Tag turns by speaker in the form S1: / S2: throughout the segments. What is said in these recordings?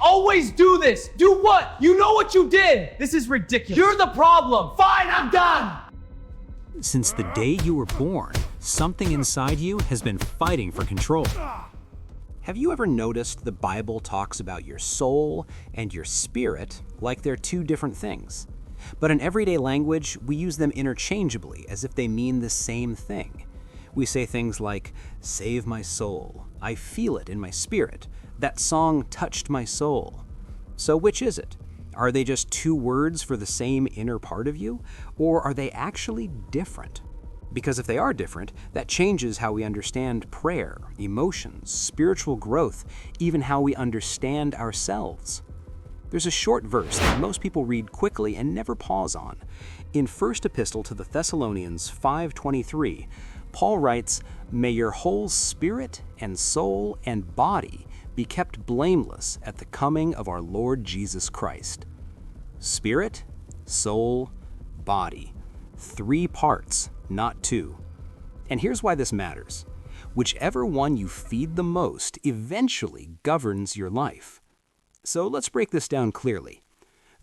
S1: always do this. Do what? You know what you did. This is ridiculous. You're the problem. Fine, I'm done.
S2: Since the day you were born, something inside you has been fighting for control. Have you ever noticed the Bible talks about your soul and your spirit like they're two different things? But in everyday language, we use them interchangeably as if they mean the same thing. We say things like, "Save my soul," "I feel it in my spirit," "That song touched my soul." So which is it? Are they just two words for the same inner part of you? Or are they actually different? Because if they are different, that changes how we understand prayer, emotions, spiritual growth, even how we understand ourselves. There's a short verse that most people read quickly and never pause on. In First Epistle to the Thessalonians 5:23, Paul writes, "May your whole spirit and soul and body be kept blameless at the coming of our Lord Jesus Christ." Spirit, soul, body. 3 parts, not 2. And here's why this matters. Whichever one you feed the most eventually governs your life. So let's break this down clearly.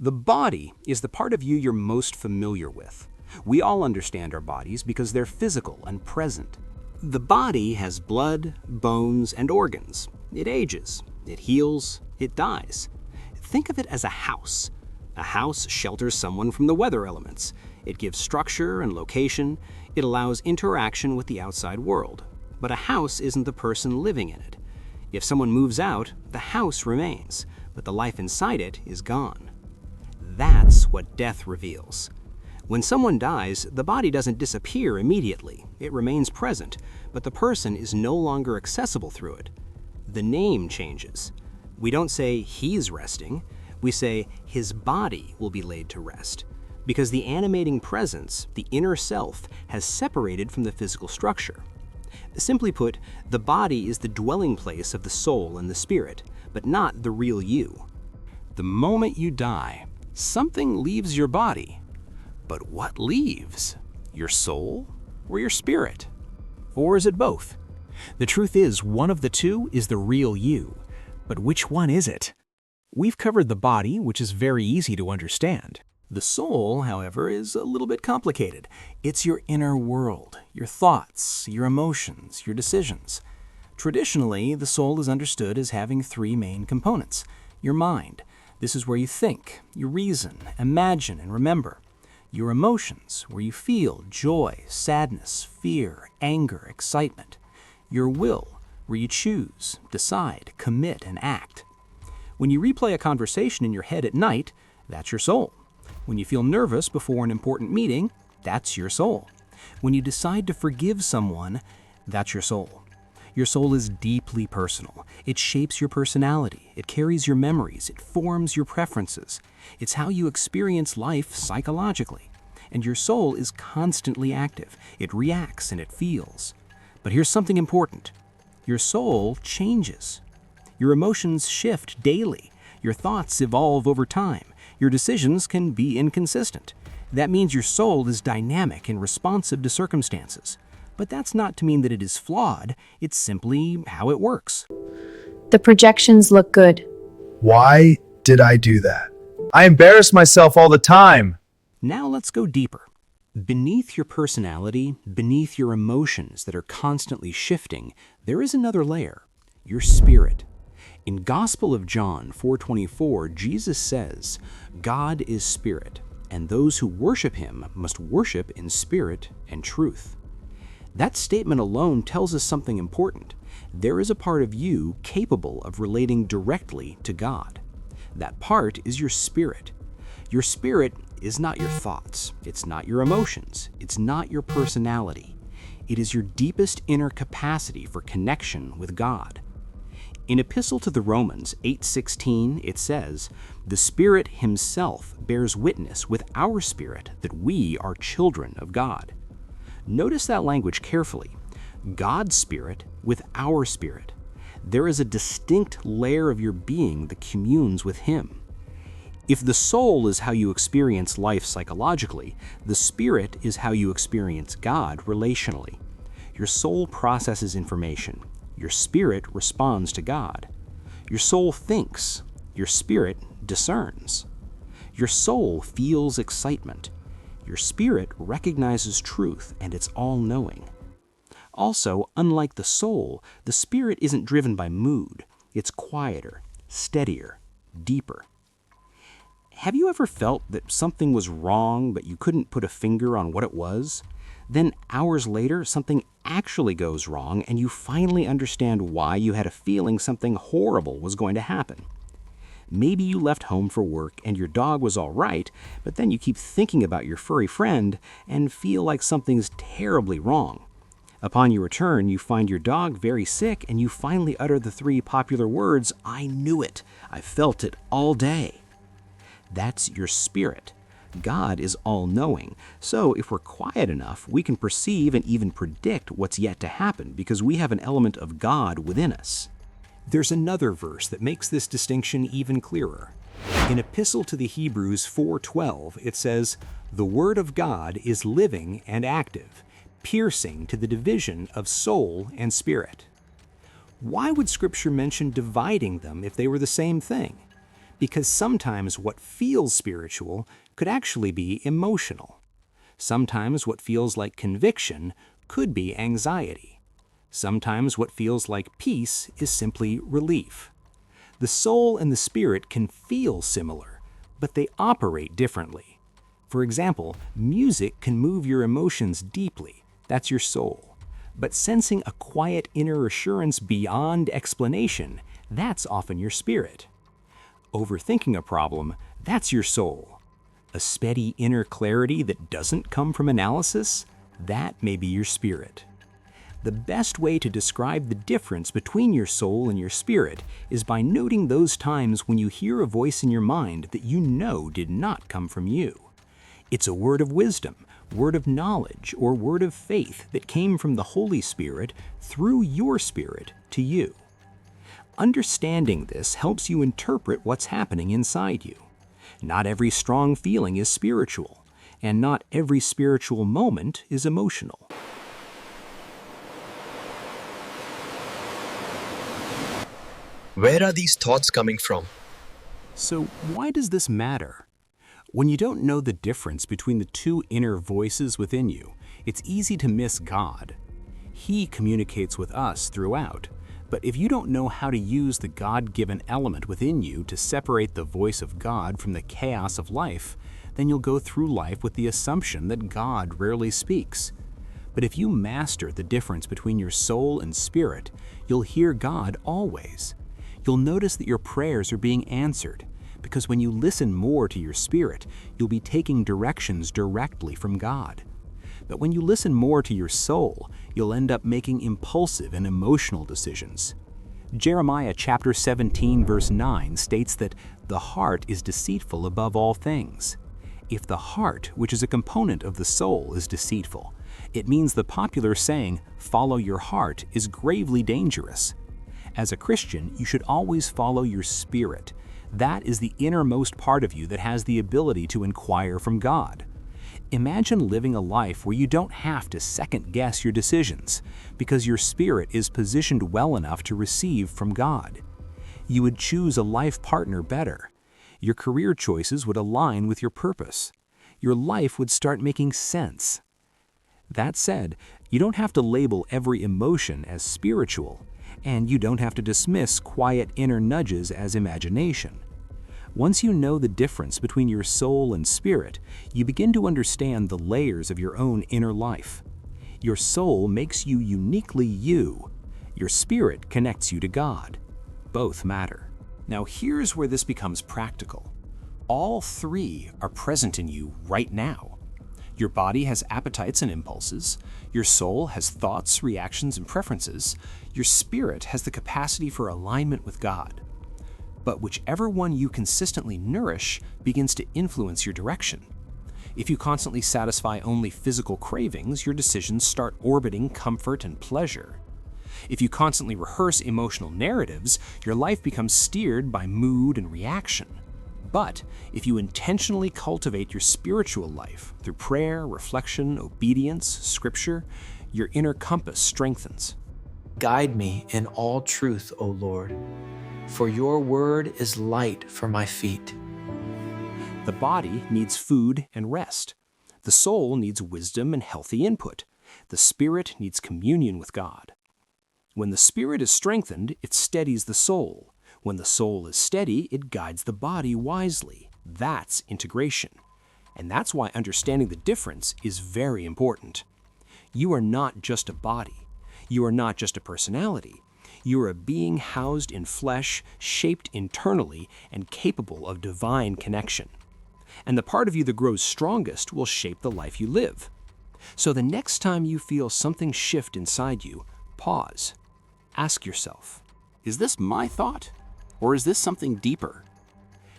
S2: The body is the part of you you're most familiar with. We all understand our bodies because they're physical and present. The body has blood, bones, and organs. It ages, it heals, it dies. Think of it as a house. A house shelters someone from the weather elements. It gives structure and location. It allows interaction with the outside world. But a house isn't the person living in it. If someone moves out, the house remains, but the life inside it is gone. That's what death reveals. When someone dies, the body doesn't disappear immediately. It remains present, but the person is no longer accessible through it. The name changes. We don't say he's resting. We say his body will be laid to rest, because the animating presence, the inner self, has separated from the physical structure. Simply put, the body is the dwelling place of the soul and the spirit, but not the real you. The moment you die, something leaves your body. But what leaves? Your soul or your spirit? Or is it both? The truth is, one of the two is the real you. But which one is it? We've covered the body, which is very easy to understand. The soul, however, is a little bit complicated. It's your inner world, your thoughts, your emotions, your decisions. Traditionally, the soul is understood as having 3 main components. Your mind. This is where you think, you reason, imagine, and remember. Your emotions, where you feel joy, sadness, fear, anger, excitement. Your will, where you choose, decide, commit, and act. When you replay a conversation in your head at night, that's your soul. When you feel nervous before an important meeting, that's your soul. When you decide to forgive someone, that's your soul. Your soul is deeply personal. It shapes your personality. It carries your memories. It forms your preferences. It's how you experience life psychologically. And your soul is constantly active. It reacts and it feels. But here's something important. Your soul changes. Your emotions shift daily. Your thoughts evolve over time. Your decisions can be inconsistent. That means your soul is dynamic and responsive to circumstances. But that's not to mean that it is flawed. It's simply how it works.
S3: The projections look good.
S4: Why did I do that? I embarrass myself all the time.
S2: Now let's go deeper. Beneath your personality, beneath your emotions that are constantly shifting, there is another layer, your spirit. In Gospel of John 4:24, Jesus says, "God is spirit, and those who worship him must worship in spirit and truth." That statement alone tells us something important. There is a part of you capable of relating directly to God. That part is your spirit. Your spirit is not your thoughts. It's not your emotions. It's not your personality. It is your deepest inner capacity for connection with God. In Epistle to the Romans 8:16, it says, "The Spirit himself bears witness with our spirit that we are children of God." Notice that language carefully. God's Spirit with our spirit. There is a distinct layer of your being that communes with him. If the soul is how you experience life psychologically, the spirit is how you experience God relationally. Your soul processes information. Your spirit responds to God. Your soul thinks. Your spirit discerns. Your soul feels excitement. Your spirit recognizes truth and it's all-knowing. Also, unlike the soul, the spirit isn't driven by mood. It's quieter, steadier, deeper. Have you ever felt that something was wrong but you couldn't put a finger on what it was? Then hours later, something actually goes wrong and you finally understand why you had a feeling something horrible was going to happen. Maybe you left home for work and your dog was all right, but then you keep thinking about your furry friend and feel like something's terribly wrong. Upon your return, you find your dog very sick and you finally utter the 3 popular words, "I knew it. I felt it all day." That's your spirit. God is all-knowing, so if we're quiet enough, we can perceive and even predict what's yet to happen because we have an element of God within us. There's another verse that makes this distinction even clearer. In Epistle to the Hebrews 4:12, it says, "The Word of God is living and active, piercing to the division of soul and spirit." Why would Scripture mention dividing them if they were the same thing? Because sometimes what feels spiritual could actually be emotional. Sometimes what feels like conviction could be anxiety. Sometimes what feels like peace is simply relief. The soul and the spirit can feel similar, but they operate differently. For example, music can move your emotions deeply. That's your soul. But sensing a quiet inner assurance beyond explanation, that's often your spirit. Overthinking a problem, that's your soul. A steady inner clarity that doesn't come from analysis, that may be your spirit. The best way to describe the difference between your soul and your spirit is by noting those times when you hear a voice in your mind that you know did not come from you. It's a word of wisdom, word of knowledge, or word of faith that came from the Holy Spirit through your spirit to you. Understanding this helps you interpret what's happening inside you. Not every strong feeling is spiritual, and not every spiritual moment is emotional.
S5: Where are these thoughts coming from?
S2: So why does this matter? When you don't know the difference between the 2 inner voices within you, it's easy to miss God. He communicates with us throughout. But if you don't know how to use the God-given element within you to separate the voice of God from the chaos of life, then you'll go through life with the assumption that God rarely speaks. But if you master the difference between your soul and spirit, you'll hear God always. You'll notice that your prayers are being answered, because when you listen more to your spirit, you'll be taking directions directly from God. But when you listen more to your soul, you'll end up making impulsive and emotional decisions. Jeremiah chapter 17 verse 9 states that the heart is deceitful above all things. If the heart, which is a component of the soul, is deceitful, it means the popular saying, "follow your heart," is gravely dangerous. As a Christian, you should always follow your spirit. That is the innermost part of you that has the ability to inquire from God. Imagine living a life where you don't have to second-guess your decisions, because your spirit is positioned well enough to receive from God. You would choose a life partner better. Your career choices would align with your purpose. Your life would start making sense. That said, you don't have to label every emotion as spiritual, and you don't have to dismiss quiet inner nudges as imagination. Once you know the difference between your soul and spirit, you begin to understand the layers of your own inner life. Your soul makes you uniquely you. Your spirit connects you to God. Both matter. Now here's where this becomes practical. All 3 are present in you right now. Your body has appetites and impulses. Your soul has thoughts, reactions, and preferences. Your spirit has the capacity for alignment with God. But whichever one you consistently nourish begins to influence your direction. If you constantly satisfy only physical cravings, your decisions start orbiting comfort and pleasure. If you constantly rehearse emotional narratives, your life becomes steered by mood and reaction. But if you intentionally cultivate your spiritual life through prayer, reflection, obedience, scripture, your inner compass strengthens.
S6: Guide me in all truth, O Lord, for your word is light for my feet.
S2: The body needs food and rest. The soul needs wisdom and healthy input. The spirit needs communion with God. When the spirit is strengthened, it steadies the soul. When the soul is steady, it guides the body wisely. That's integration. And that's why understanding the difference is very important. You are not just a body. You are not just a personality. You are a being housed in flesh, shaped internally, and capable of divine connection. And the part of you that grows strongest will shape the life you live. So the next time you feel something shift inside you, pause. Ask yourself, is this my thought? Or is this something deeper?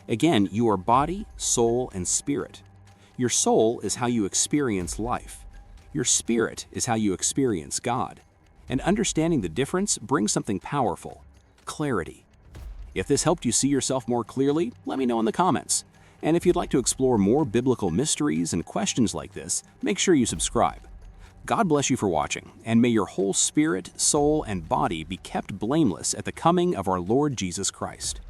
S2: Again, you are body, soul, and spirit. Your soul is how you experience life. Your spirit is how you experience God. And understanding the difference brings something powerful: clarity. If this helped you see yourself more clearly, let me know in the comments. And if you'd like to explore more biblical mysteries and questions like this, make sure you subscribe. God bless you for watching, and may your whole spirit, soul, and body be kept blameless at the coming of our Lord Jesus Christ.